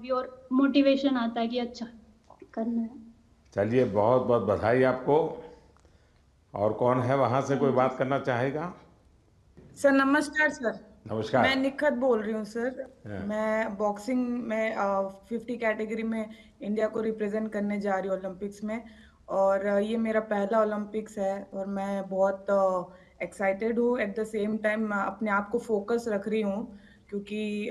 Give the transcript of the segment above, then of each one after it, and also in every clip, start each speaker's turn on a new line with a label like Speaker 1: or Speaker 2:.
Speaker 1: भी और मोटिवेशन आता है कि अच्छा करना है।
Speaker 2: चलिए, बहुत बहुत बधाई आपको। और कौन है वहाँ से, कोई
Speaker 1: थैंक यू
Speaker 2: बात
Speaker 1: सर।
Speaker 2: करना चाहेगा?
Speaker 3: सर नमस्कार सर। मैं
Speaker 2: नमस्कार।
Speaker 3: निखत बोल रही हूँ सर।
Speaker 2: हाँ।
Speaker 3: मैं बॉक्सिंग में 50 कैटेगरी में इंडिया को रिप्रेजेंट करने जा रही हूँ ओलंपिक्स में। और ये मेरा पहला ओलंपिक्स है और मैं बहुत एक्साइटेड हूँ। एट द सेम टाइम मैं अपने आप को फोकस रख रही हूँ क्योंकि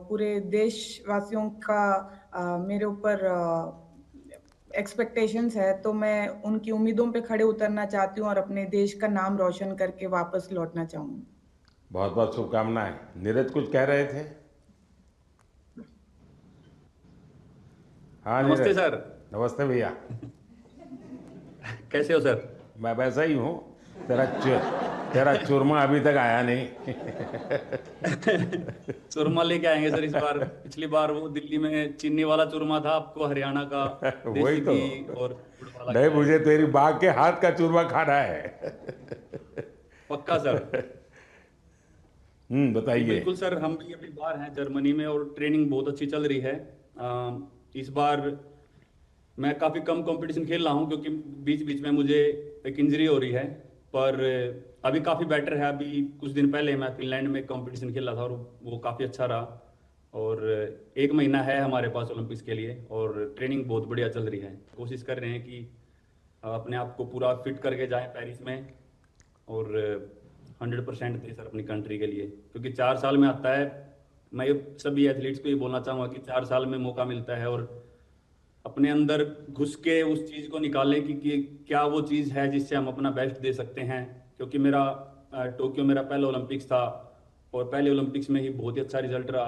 Speaker 3: पूरे देशवासियों का मेरे ऊपर एक्सपेक्टेशंस है, तो मैं उनकी उम्मीदों पे खड़े उतरना चाहती हूँ और अपने देश का नाम रोशन करके वापस लौटना चाहूँगी।
Speaker 2: बहुत बहुत शुभकामनाएं। नीरज कुछ कह रहे थे? हाँ
Speaker 4: नमस्ते
Speaker 2: नीरज।
Speaker 4: सर।
Speaker 2: नमस्ते भैया।
Speaker 4: कैसे हो सर?
Speaker 2: मैं वैसा ही हूँ। तेरा तेरा चूरमा अभी तक आया नहीं।
Speaker 4: चूरमा लेके आएंगे सर इस बार। पिछली बार वो दिल्ली में चीनी वाला चूरमा था, आपको हरियाणा का
Speaker 2: वही
Speaker 4: देसी
Speaker 2: तो।
Speaker 4: घी और गुड़ वाला
Speaker 2: नहीं, मुझे
Speaker 4: खिलाएंगे इस
Speaker 2: तेरी
Speaker 4: बार।
Speaker 2: बाघ के हाथ का चूरमा खाना है।
Speaker 4: पक्का सर। जी
Speaker 2: बताइए।
Speaker 4: बिल्कुल सर, हम भी अभी बाहर हैं जर्मनी में और ट्रेनिंग बहुत अच्छी चल रही है। इस बार मैं काफ़ी कम कंपटीशन खेल रहा हूँ क्योंकि बीच बीच में मुझे एक इंजरी हो रही है। पर अभी काफ़ी बेटर है। अभी कुछ दिन पहले मैं फिनलैंड में कंपटीशन खेला था और वो काफ़ी अच्छा रहा। और एक महीना है हमारे पास ओलंपिक्स के लिए और ट्रेनिंग बहुत बढ़िया चल रही है। कोशिश कर रहे हैं कि अपने आप को पूरा फिट करके जाएं पेरिस में और 100% दे सर अपनी कंट्री के लिए, क्योंकि 4 साल में आता है। मैं ये सभी एथलीट्स को ये बोलना चाहूँगा कि 4 साल में मौका मिलता है और अपने अंदर घुस के उस चीज़ को निकालें कि क्या वो चीज़ है जिससे हम अपना बेस्ट दे सकते हैं। क्योंकि मेरा टोक्यो मेरा पहला ओलंपिक्स था और पहले ओलंपिक्स में ही बहुत ही अच्छा रिजल्ट रहा,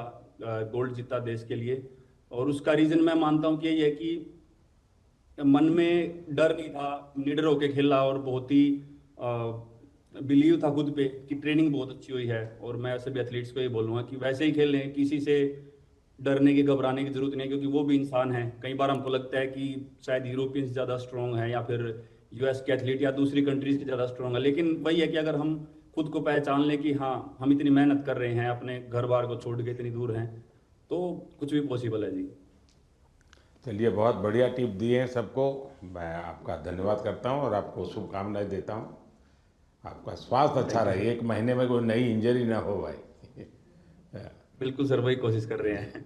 Speaker 4: गोल्ड जीता देश के लिए। और उसका रीज़न मैं मानता हूँ कि यही है कि मन में डर नहीं था, निडर होके खेला और बहुत ही बिलीव था खुद पे कि ट्रेनिंग बहुत अच्छी हुई है। और मैं सभी एथलीट्स को ये बोलूँगा कि वैसे ही खेलें, किसी से डरने की घबराने की जरूरत नहीं है, क्योंकि वो भी इंसान है। कई बार हमको लगता है कि शायद यूरोपियंस ज़्यादा स्ट्रॉन्ग है या फिर यूएस के एथलीट या दूसरी कंट्रीज के ज़्यादा स्ट्रॉन्ग है, लेकिन वही है कि अगर हम खुद को पहचान लें कि हाँ हम इतनी मेहनत कर रहे हैं, अपने घर बार को छोड़ के इतनी दूर हैं, तो कुछ भी पॉसिबल है जी।
Speaker 2: चलिए, बहुत बढ़िया टिप दिए हैं सबको। मैं आपका धन्यवाद करता हूँ और आपको शुभकामनाएं देता हूँ। आपका स्वास्थ्य अच्छा
Speaker 4: थैंक यू
Speaker 2: रहे,
Speaker 4: सर।
Speaker 2: एक महीने में कोई नई इंजरी ना हो भाई।
Speaker 4: बिल्कुल सर, वही कोशिश कर रहे हैं।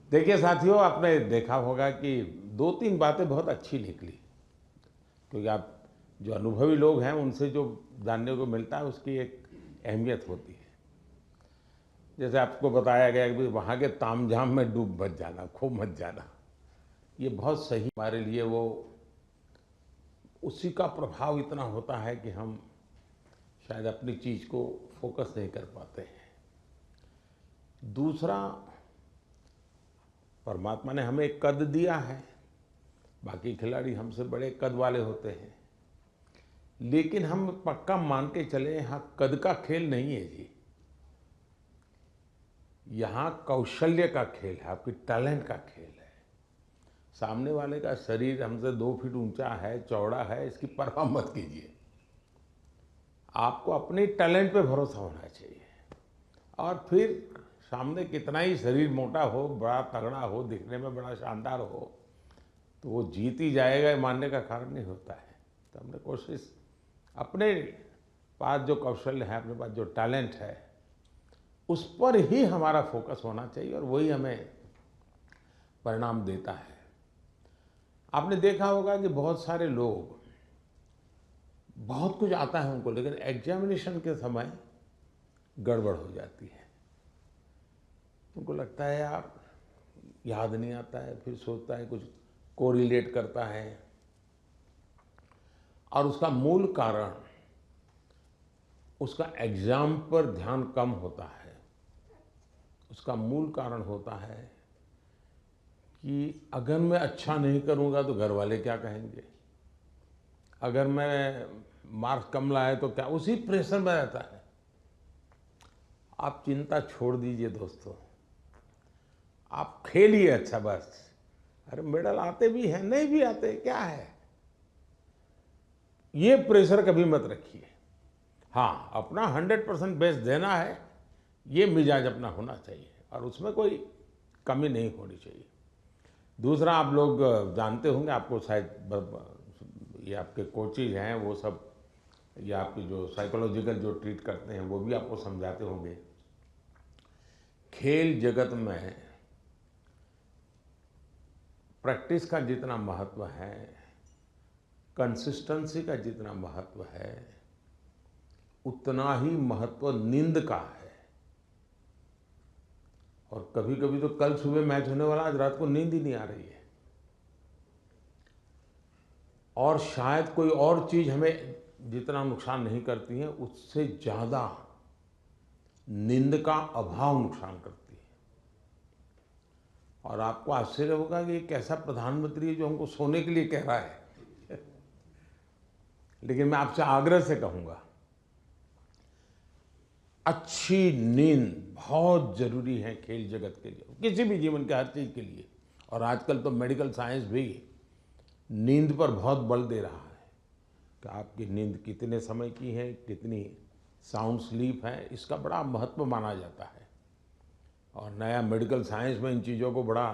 Speaker 2: देखिए साथियों, आपने देखा होगा कि दो तीन बातें बहुत अच्छी निकली, क्योंकि आप जो अनुभवी लोग हैं उनसे जो जानने को मिलता है उसकी एक अहमियत होती है। जैसे आपको बताया गया कि वहाँ के तामझाम में डूब मत जाना, खो मत जाना, ये बहुत सही हमारे लिए। वो उसी का प्रभाव इतना होता है कि हम शायद अपनी चीज़ को फोकस नहीं कर पाते हैं। दूसरा, परमात्मा ने हमें एक कद दिया है, बाकी खिलाड़ी हमसे बड़े कद वाले होते हैं, लेकिन हम पक्का मान के चले यहाँ कद का खेल नहीं है जी। यहाँ कौशल्य का खेल है, आपकी टैलेंट का खेल है। सामने वाले का शरीर हमसे 2 फीट ऊंचा है, चौड़ा है, इसकी परवाह मत कीजिए। आपको अपने टैलेंट पे भरोसा होना चाहिए। और फिर सामने कितना ही शरीर मोटा हो, बड़ा तगड़ा हो, दिखने में बड़ा शानदार हो, तो वो जीत ही जाएगा, ये मानने का कारण नहीं होता है। तो हमने कोशिश, अपने पास जो कौशल्य है, अपने पास जो टैलेंट है, उस पर ही हमारा फोकस होना चाहिए और वही हमें परिणाम देता है। आपने देखा होगा कि बहुत सारे लोग, बहुत कुछ आता है उनको, लेकिन एग्जामिनेशन के समय गड़बड़ हो जाती है। उनको लगता है यार याद नहीं आता है, फिर सोचता है कुछ कोरिलेट करता है, और उसका मूल कारण उसका एग्जाम पर ध्यान कम होता है। उसका मूल कारण होता है कि अगर मैं अच्छा नहीं करूंगा तो घर वाले क्या कहेंगे, अगर मैं मार्क्स कम लाए तो क्या, उसी प्रेशर में रहता है। आप चिंता छोड़ दीजिए दोस्तों, आप खेलिए अच्छा बस। अरे मेडल आते भी हैं, नहीं भी आते, क्या है, ये प्रेशर कभी मत रखिए। हाँ, अपना 100% बेस्ट देना है, ये मिजाज अपना होना चाहिए, और उसमें कोई कमी नहीं होनी चाहिए। दूसरा, आप लोग जानते होंगे, आपको शायद ये आपके कोचेज हैं वो सब, ये आपके जो साइकोलॉजिकल जो ट्रीट करते हैं वो भी आपको समझाते होंगे। खेल जगत में प्रैक्टिस का जितना महत्व है, कंसिस्टेंसी का जितना महत्व है, उतना ही महत्व नींद का है। और कभी कभी तो कल सुबह मैच होने वाला, आज रात को नींद ही नहीं आ रही है। और शायद कोई और चीज हमें जितना नुकसान नहीं करती है, उससे ज्यादा नींद का अभाव नुकसान करती है। और आपको आश्चर्य होगा कि एक ऐसा प्रधानमंत्री है जो हमको सोने के लिए कह रहा है लेकिन मैं आपसे आग्रह से कहूंगा, अच्छी नींद बहुत जरूरी है खेल जगत के लिए, किसी भी जीवन के हर चीज के लिए। और आजकल तो मेडिकल साइंस भी नींद पर बहुत बल दे रहा है कि आपकी नींद कितने समय की है, कितनी साउंड स्लीप है, इसका बड़ा महत्व माना जाता है। और नया मेडिकल साइंस में इन चीज़ों को बड़ा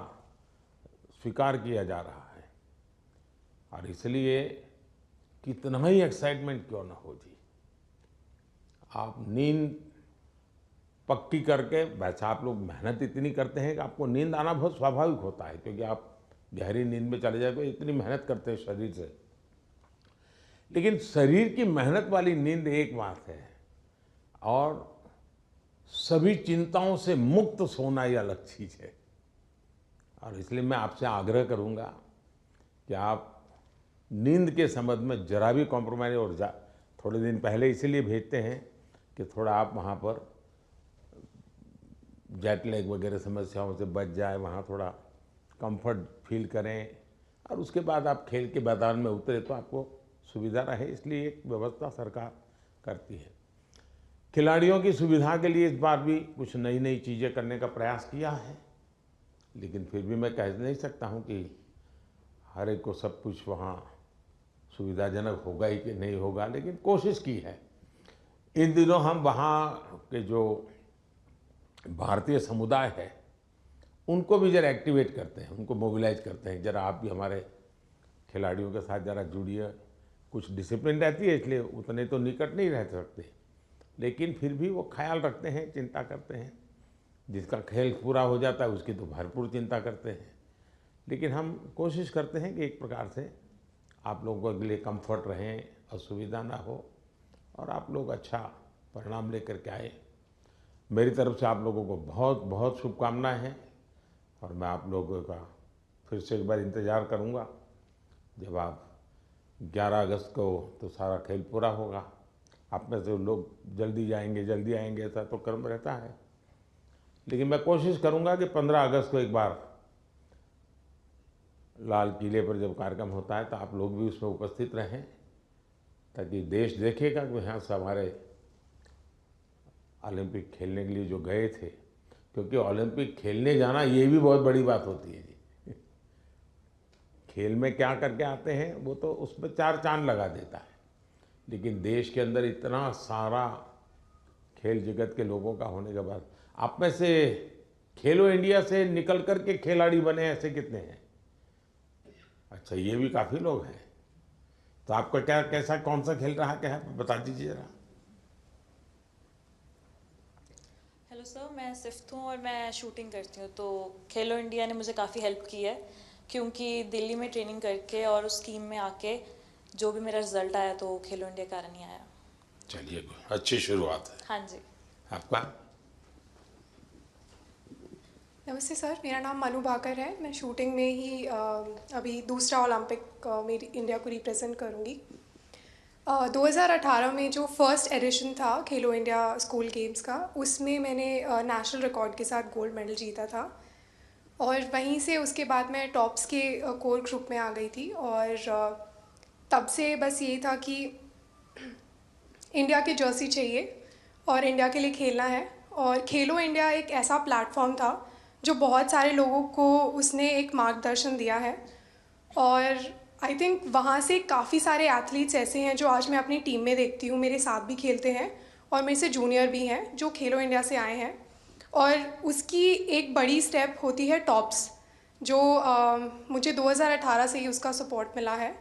Speaker 2: स्वीकार किया जा रहा है। और इसलिए कितना ही एक्साइटमेंट क्यों ना हो जी, आप नींद पक्की करके, वैसे आप लोग मेहनत इतनी करते हैं कि आपको नींद आना बहुत स्वाभाविक होता है, क्योंकि आप गहरी नींद में चले जाए तो इतनी मेहनत करते हैं शरीर से। लेकिन शरीर की मेहनत वाली नींद एक बात है, और सभी चिंताओं से मुक्त सोना ये अलग चीज है। और इसलिए मैं आपसे आग्रह करूंगा कि आप नींद के संबंध में जरा भी कॉम्प्रोमाइज, और थोड़े दिन पहले इसीलिए भेजते हैं कि थोड़ा आप वहाँ पर जेट लैग वगैरह समस्याओं से बच जाए, वहाँ थोड़ा कंफर्ट फील करें, और उसके बाद आप खेल के मैदान में उतरे तो आपको सुविधा रहे, इसलिए एक व्यवस्था सरकार करती है। खिलाड़ियों की सुविधा के लिए इस बार भी कुछ नई नई चीज़ें करने का प्रयास किया है, लेकिन फिर भी मैं कह नहीं सकता हूँ कि हर एक को सब कुछ वहाँ सुविधाजनक होगा ही कि नहीं होगा, लेकिन कोशिश की है। इन दिनों हम वहाँ के जो भारतीय समुदाय है उनको भी जरा एक्टिवेट करते हैं, उनको मोबिलाइज करते हैं, जरा आप भी हमारे खिलाड़ियों के साथ जरा जुड़िए। कुछ डिसिप्लिन रहती है, इसलिए उतने तो निकट नहीं रह सकते, लेकिन फिर भी वो ख्याल रखते हैं, चिंता करते हैं। जिसका खेल पूरा हो जाता है उसकी तो भरपूर चिंता करते हैं। लेकिन हम कोशिश करते हैं कि एक प्रकार से आप लोगों के लिए कंफर्ट रहें, असुविधा ना हो, और आप लोग अच्छा परिणाम लेकर के आए। मेरी तरफ से आप लोगों को बहुत बहुत शुभकामनाएं हैं, और मैं आप लोगों का फिर से एक बार इंतज़ार करूंगा जब आप 11 अगस्त को तो सारा खेल पूरा होगा। आप में से लोग जल्दी आएंगे ऐसा तो क्रम रहता है, लेकिन मैं कोशिश करूंगा कि 15 अगस्त को एक बार लाल किले पर जब कार्यक्रम होता है तो आप लोग भी उसमें उपस्थित रहें, ताकि देश देखेगा कि यहाँ से हमारे ओलंपिक खेलने के लिए जो गए थे, क्योंकि ओलंपिक खेलने जाना ये भी बहुत बड़ी बात होती है जी। खेल में क्या करके आते हैं वो तो उसमें 4 चांद लगा देता है, लेकिन देश के अंदर इतना सारा खेल जगत के लोगों का होने के बाद आप में से खेलो इंडिया से निकल कर के खिलाड़ी बने ऐसे कितने हैं? अच्छा, ये भी काफ़ी लोग हैं। तो आपका क्या कैसा कौन सा खेल रहा क्या है, बता दीजिए जरा।
Speaker 5: हेलो सर, मैं सिफ्थ हूँ और मैं शूटिंग करती हूँ। तो खेलो इंडिया ने मुझे काफ़ी हेल्प की है, क्योंकि दिल्ली में ट्रेनिंग करके और उस टीम में आके जो भी मेरा रिजल्ट आया तो खेलो इंडिया कारण ही आया।
Speaker 2: चलिए, अच्छी शुरुआत है।
Speaker 5: हाँ जी।
Speaker 2: आपका?
Speaker 6: नमस्ते सर, मेरा नाम मनु भाकर है। मैं शूटिंग में ही अभी दूसरा ओलंपिक मेरी इंडिया को रिप्रेजेंट करूँगी। 2018 में जो फर्स्ट एडिशन था खेलो इंडिया स्कूल गेम्स का, उसमें मैंने नेशनल रिकॉर्ड के साथ गोल्ड मेडल जीता था, और वहीं से उसके बाद मैं टॉप्स के कोर ग्रुप में आ गई थी। और तब से बस ये था कि इंडिया की जर्सी चाहिए और इंडिया के लिए खेलना है। और खेलो इंडिया एक ऐसा प्लेटफॉर्म था जो बहुत सारे लोगों को उसने एक मार्गदर्शन दिया है, और आई थिंक वहाँ से काफ़ी सारे एथलीट्स ऐसे हैं जो आज मैं अपनी टीम में देखती हूँ, मेरे साथ भी खेलते हैं और मेरे से जूनियर भी हैं जो खेलो इंडिया से आए हैं। और उसकी एक बड़ी स्टेप होती है टॉप्स, जो मुझे 2018 से ही उसका सपोर्ट मिला है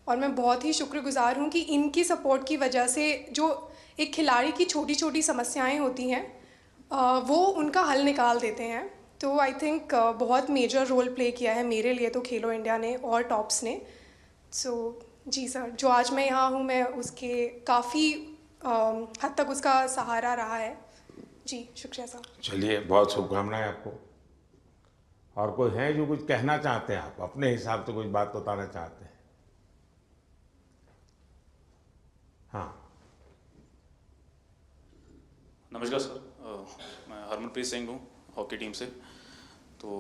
Speaker 6: और मैं बहुत ही शुक्रगुजार हूँ कि इनकी सपोर्ट की वजह से जो एक खिलाड़ी की छोटी छोटी समस्याएं होती हैं वो उनका हल निकाल देते हैं। तो आई थिंक बहुत मेजर रोल प्ले किया है मेरे लिए तो खेलो इंडिया ने और टॉप्स ने। सो जी सर, जो आज मैं यहाँ हूँ मैं उसके काफ़ी हद तक उसका सहारा रहा है। जी शुक्रिया सर।
Speaker 2: चलिए, बहुत शुभकामनाएं आपको। और कोई है जो कुछ कहना चाहते हैं, आप अपने हिसाब से कुछ बात बताना चाहते हैं? हाँ,
Speaker 7: नमस्कार सर, मैं हरमनप्रीत सिंह हूँ हॉकी टीम से। तो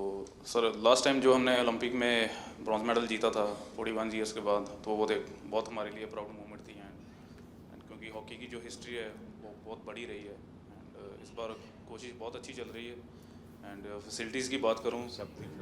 Speaker 7: सर, लास्ट टाइम जो हमने ओलंपिक में ब्रॉन्ज मेडल जीता था 41 ईयर्स के बाद, तो वो बहुत हमारे लिए प्राउड मोमेंट थी। एंड क्योंकि हॉकी की जो हिस्ट्री है वो बहुत बड़ी रही है एंड इस बार कोशिश बहुत अच्छी चल रही है। एंड फैसिलिटीज़ की बात करूँ,
Speaker 2: सब ठीक है।